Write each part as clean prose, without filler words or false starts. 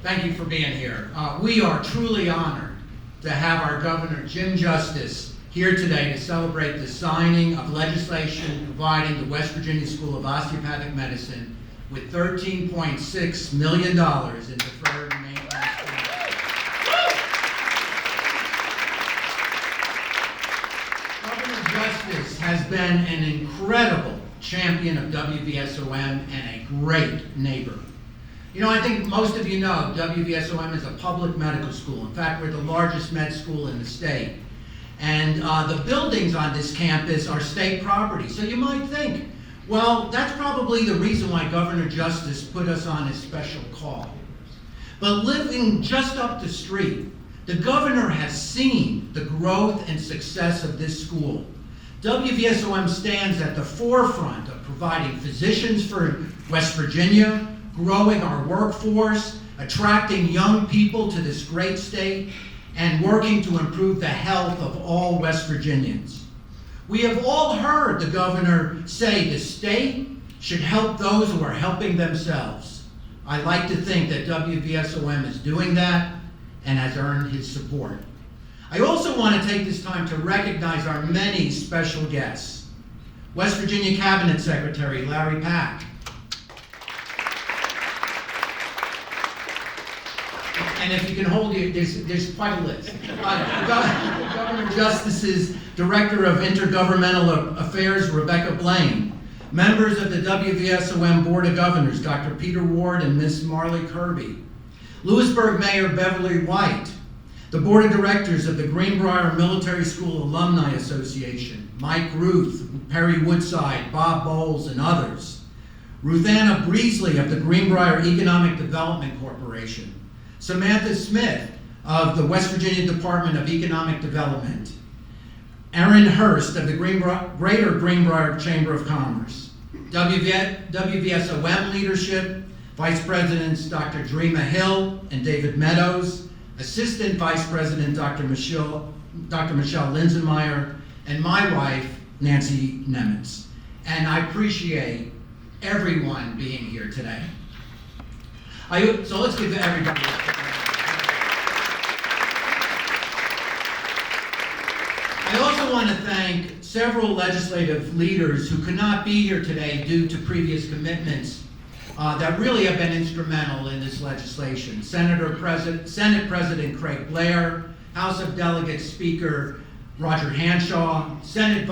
Thank you for being here. We are truly honored to have our Governor, Jim Justice, here today to celebrate the signing of legislation providing the West Virginia School of Osteopathic Medicine with $13.6 million in deferred maintenance. Governor Justice has been an incredible champion of WVSOM and a great neighbor. You know, I think most of you know WVSOM is a public medical school. In fact, we're the largest med school in the state. And the buildings on this campus are state property. So you might think, well, that's probably the reason why Governor Justice put us on his special call. But living just up the street, the governor has seen the growth and success of this school. WVSOM stands at the forefront of providing physicians for West Virginia, growing our workforce, attracting young people to this great state, and working to improve the health of all West Virginians. We have all heard the governor say the state should help those who are helping themselves. I like to think that WVSOM is doing that and has earned his support. I also want to take this time to recognize our many special guests. West Virginia Cabinet Secretary Larry Pack, and if you can hold it, there's quite a list. Governor Justice's Director of Intergovernmental Affairs, Rebecca Blaine. Members of the WVSOM Board of Governors, Dr. Peter Ward and Ms. Marley Kirby. Lewisburg Mayor Beverly White. The Board of Directors of the Greenbrier Military School Alumni Association. Mike Ruth, Perry Woodside, Bob Bowles, and others. Ruthanna Breesley of the Greenbrier Economic Development Corporation. Samantha Smith of the West Virginia Department of Economic Development. Aaron Hurst of the Greater Greenbrier Chamber of Commerce. WVSOM leadership, Vice Presidents Dr. Dreama Hill and David Meadows, Assistant Vice President Dr. Michelle Linsenmeyer, and my wife, Nancy Nemitz. And I appreciate everyone being here today. So let's give everybody I also want to thank several legislative leaders who could not be here today due to previous commitments that really have been instrumental in this legislation. Senate President Craig Blair, House of Delegates Speaker Roger Hanshaw, Senate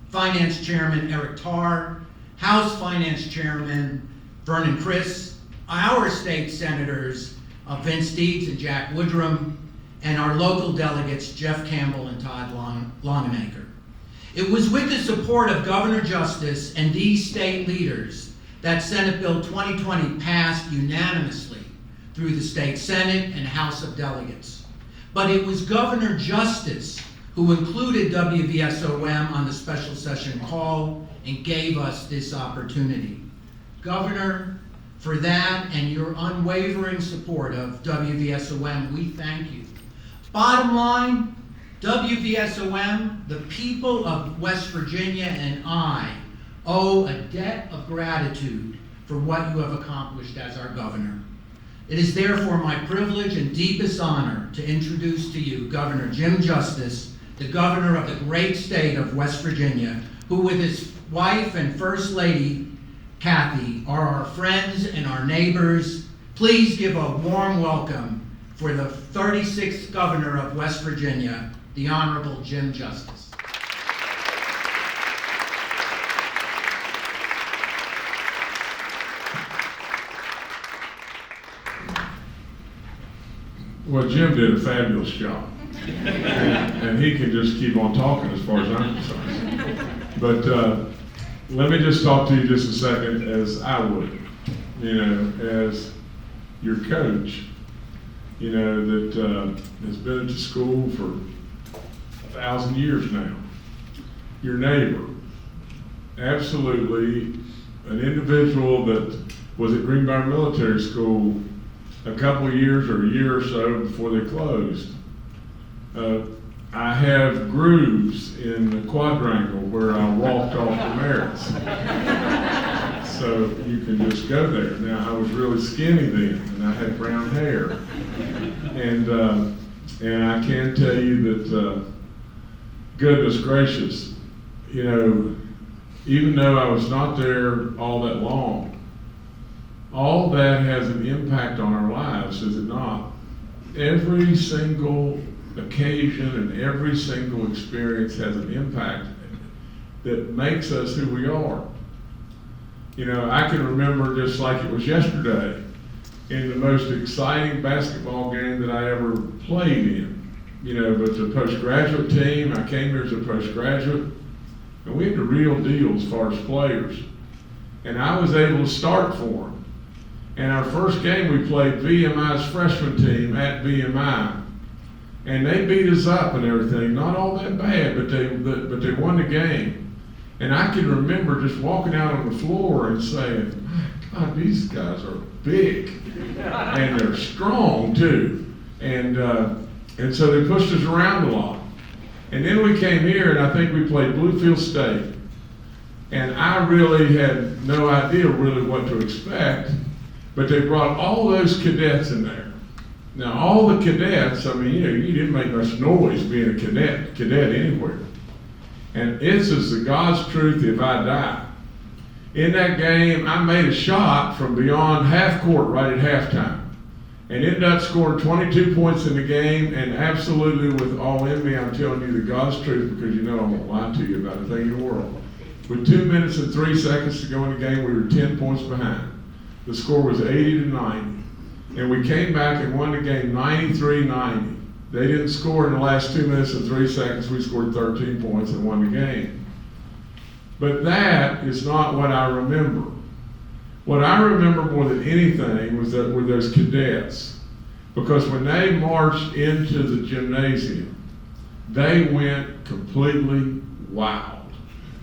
Finance Chairman Eric Tarr, House Finance Chairman Vernon Criss, our state senators Vince Deeds and Jack Woodrum, and our local delegates Jeff Campbell and Todd Longemaker. It was with the support of Governor Justice and these state leaders that Senate Bill 2020 passed unanimously through the state Senate and House of Delegates. But it was Governor Justice who included WVSOM on the special session call and gave us this opportunity. Governor, for that and your unwavering support of WVSOM, we thank you. Bottom line, WVSOM, the people of West Virginia and I owe a debt of gratitude for what you have accomplished as our governor. It is therefore my privilege and deepest honor to introduce to you Governor Jim Justice, the governor of the great state of West Virginia, who with his wife and First Lady, Kathy, are our friends and our neighbors. Please give a warm welcome for the 36th governor of West Virginia, the Honorable Jim Justice. Well, Jim did a fabulous job. And he can just keep on talking as far as I'm concerned. But let me just talk to you just a second as I would, as your coach, that has been at the school for 1,000 years now. Your neighbor, absolutely an individual that was at Greenbrier Military School a couple of years or a year or so before they closed. I have grooves in the quadrangle where I walked off the merits. So you can just go there. Now, I was really skinny then, and I had brown hair. And I can tell you that, goodness gracious, you know, even though I was not there all that long, all that has an impact on our lives, does it not? Every single occasion and every single experience has an impact that makes us who we are. You know, I can remember just like it was yesterday, in the most exciting basketball game that I ever played in. You know, but the postgraduate team, I came here as a postgraduate, and we had the real deal as far as players. And I was able to start for them. And our first game we played VMI's freshman team at VMI. And they beat us up and everything, not all that bad, but they won the game. And I can remember just walking out on the floor and saying, my God, these guys are big. And they're strong too. And so they pushed us around a lot. And then we came here and I think we played Bluefield State. And I really had no idea really what to expect. But they brought all those cadets in there. Now, all the cadets, I mean, you know, you didn't make much noise being a cadet anywhere. And it's as the God's truth if I die. In that game, I made a shot from beyond half court right at halftime. And ended up scoring 22 points in the game, and absolutely with all in me, I'm telling you the God's truth because you know I won't lie to you about a thing in the world. With 2 minutes and 3 seconds to go in the game, we were 10 points behind. The score was 80-90. And we came back and won the game 93-90. They didn't score in the last 2 minutes and 3 seconds. We scored 13 points and won the game. But that is not what I remember. What I remember more than anything were those cadets. Because when they marched into the gymnasium, they went completely wild.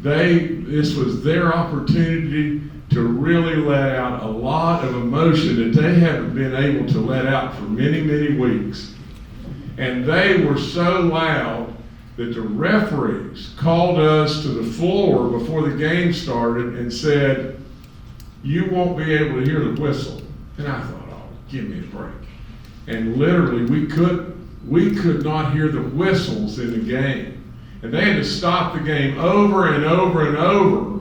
This was their opportunity to really let out a lot of emotion that they haven't been able to let out for many, many weeks. And they were so loud that the referees called us to the floor before the game started and said, you won't be able to hear the whistle. And I thought, oh, give me a break. And literally, we could not hear the whistles in the game. And they had to stop the game over and over and over.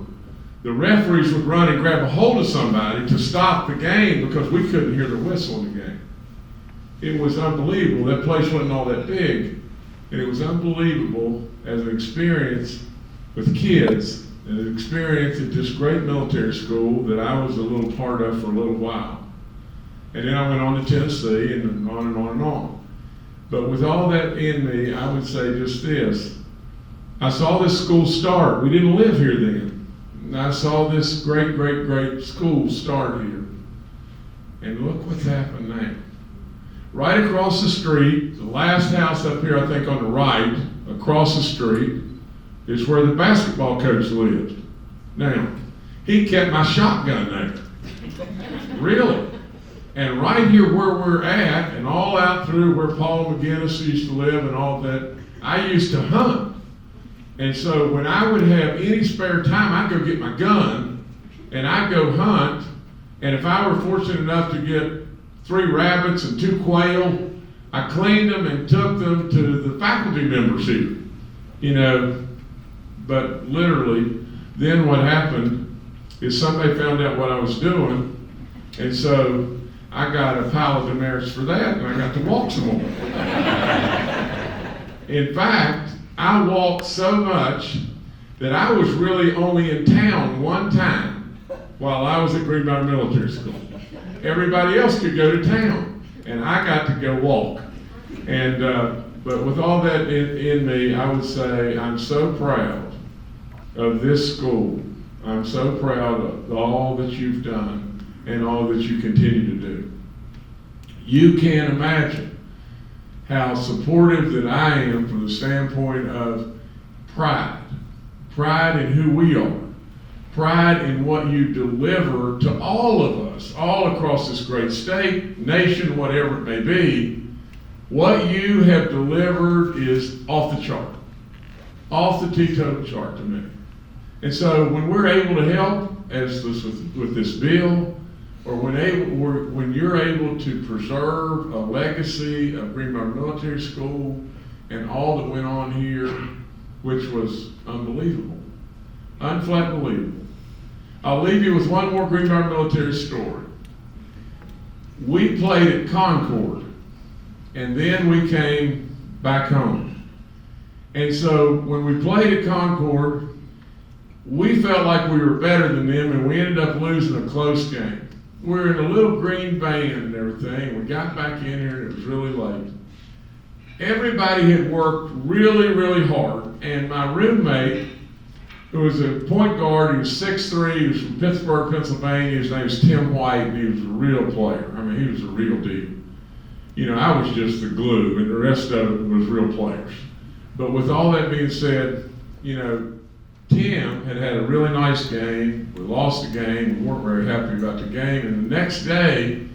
The referees would run and grab a hold of somebody to stop the game because we couldn't hear the whistle in the game. It was unbelievable. That place wasn't all that big. And it was unbelievable as an experience with kids, and an experience at this great military school that I was a little part of for a little while. And then I went on to Tennessee and on and on and on. But with all that in me, I would say just this. I saw this school start. We didn't live here then. And I saw this great, great, great school start here. And look what's happened now. Right across the street, the last house up here, I think on the right, across the street, is where the basketball coach lived. Now, he kept my shotgun there. Really. And right here where we're at, and all out through where Paul McGinnis used to live and all that, I used to hunt. And so when I would have any spare time, I'd go get my gun, and I'd go hunt. And if I were fortunate enough to get 3 rabbits and 2 quail, I cleaned them and took them to the faculty members here. You know, but literally, then what happened is somebody found out what I was doing, and so I got a pile of demerits for that, and I got to walk some more. In fact, I walked so much that I was really only in town one time while I was at Greenbrier Military School. Everybody else could go to town, and I got to go walk. And but with all that in me, I would say I'm so proud of this school. I'm so proud of all that you've done and all that you continue to do. You can't imagine how supportive that I am from the standpoint of pride. Pride in who we are. Pride in what you deliver to all of us, all across this great state, nation, whatever it may be. What you have delivered is off the chart. Off the teetotal chart to me. And so when we're able to help, as this with this bill, or when you're able to preserve a legacy of Greenbrier Military School and all that went on here, which was unbelievable, unflat believable. I'll leave you with one more Greenbrier Military story. We played at Concord, and then we came back home. And so when we played at Concord, we felt like we were better than them, and we ended up losing a close game. We were in a little green van and everything. We got back in here, and it was really late. Everybody had worked really, really hard, and my roommate, who was a point guard, he was 6'3", he was from Pittsburgh, Pennsylvania. His name was Tim White, and he was a real player. I mean, he was a real deal. You know, I was just the glue, and the rest of it was real players. But with all that being said, you know, Tim had a really nice game. We lost the game. We weren't very happy about the game. And the next day,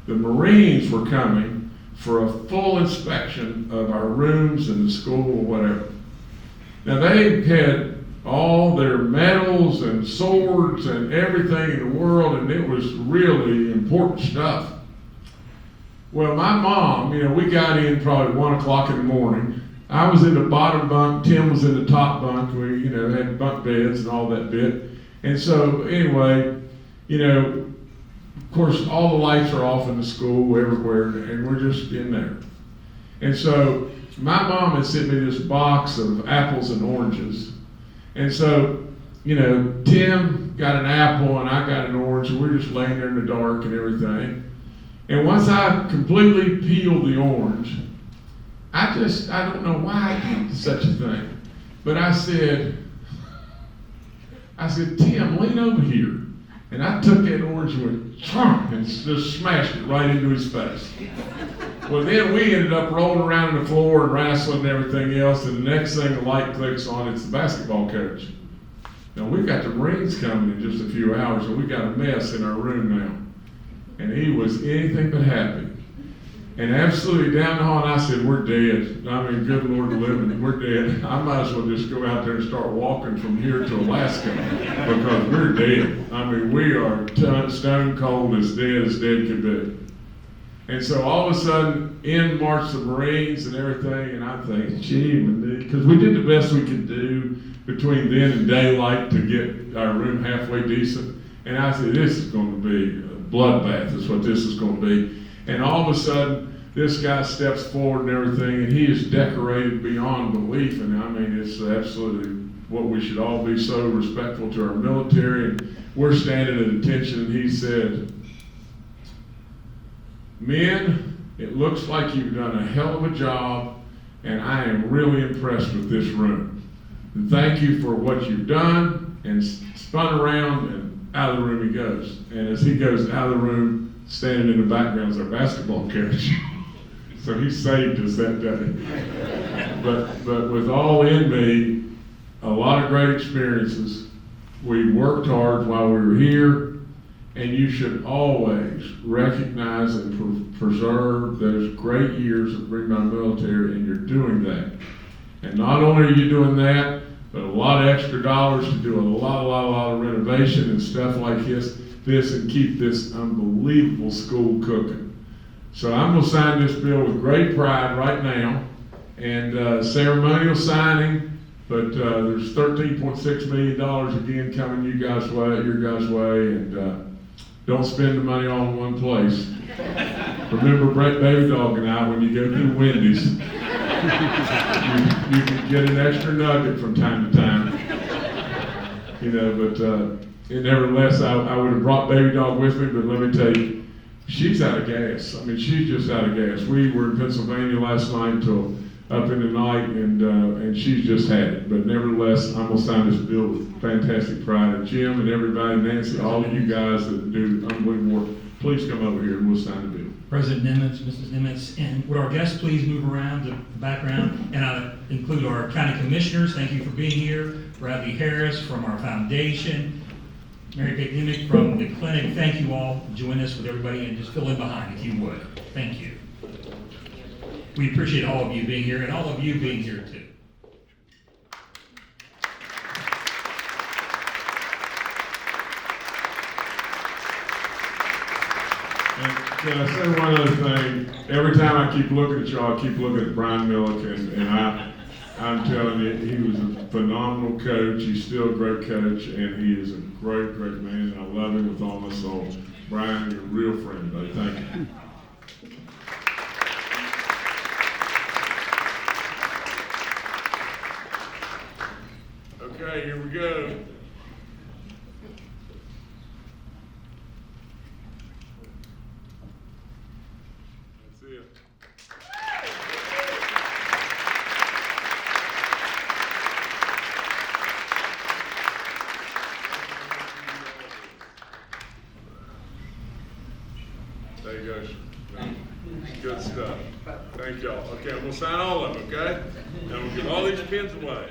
the Marines were coming for a full inspection of our rooms and the school or whatever. Now, they had all their medals and swords and everything in the world, and it was really important stuff. Well, my mom, you know, we got in probably 1 o'clock in the morning. I was in the bottom bunk, Tim was in the top bunk. We, you know, had bunk beds and all that bit. And so, anyway, you know, of course, all the lights are off in the school everywhere, and we're just in there. And so, my mom had sent me this box of apples and oranges. And so, you know, Tim got an apple and I got an orange, and we're just laying there in the dark and everything. And once I completely peeled the orange, I don't know why I did such a thing, but I said, Tim, lean over here. And I took that orange and went, Trump, and just smashed it right into his face. Well, then we ended up rolling around on the floor and wrestling and everything else, and the next thing the light clicks on, it's the basketball coach. Now, we've got the Marines coming in just a few hours, and we got a mess in our room now. And he was anything but happy. And absolutely down the hall, and I said, we're dead. I mean, good Lord living, we're dead. I might as well just go out there and start walking from here to Alaska, because we're dead. I mean, we are stone cold as dead could be. And so all of a sudden, in march the Marines and everything, and I think, gee, because we did the best we could do between then and daylight to get our room halfway decent. And I said, this is going to be a bloodbath, is what this is going to be. And all of a sudden, this guy steps forward and everything, and he is decorated beyond belief. And I mean, it's absolutely what we should all be so respectful to our military. And we're standing at attention, and he said, men, it looks like you've done a hell of a job, and I am really impressed with this room. And thank you for what you've done, and spun around, and out of the room he goes. And as he goes out of the room, standing in the background is our basketball coach. So he saved us that day. But with all in me, a lot of great experiences. We worked hard while we were here, and you should always recognize and preserve those great years of Greenbrier Military, and you're doing that. And not only are you doing that, but a lot of extra dollars to do a lot of renovation and stuff like this and keep this unbelievable school cooking. So I'm going to sign this bill with great pride right now, and ceremonial signing, but there's $13.6 million again coming your guys' way, and don't spend the money all in one place. Remember Brett Baby Dog and I, when you go through Wendy's, you can get an extra nugget from time to time. You know, but nevertheless, I would have brought Baby Dog with me, but let me tell you, she's out of gas. I mean, she's just out of gas. We were in Pennsylvania last night until up in the night, and she's just had it. But nevertheless, I'm going to sign this bill with fantastic pride. And Jim and everybody, Nancy, all of you guys that do unbelievable work, please come over here and we'll sign the bill. President Nimitz, Mrs. Nimitz, and would our guests please move around to the background, and I include our county commissioners. Thank you for being here. Bradley Harris from our foundation, Mary Kate Nimick from the clinic. Thank you all. Join us with everybody and just fill in behind if you would. Thank you. We appreciate all of you being here and all of you being here too. Can I say one other thing? Every time I keep looking at y'all, I keep looking at Brian Milliken, and I'm telling you, he was a phenomenal coach. He's still a great coach, and he is a great, great man, and I love him with all my soul. Brian, you're a real friend, buddy. Thank you. Okay, here we go. That's it. There you go. Good stuff. Thank y'all. Okay, I'm gonna sign all of them, okay? And I'm gonna give all these pins away.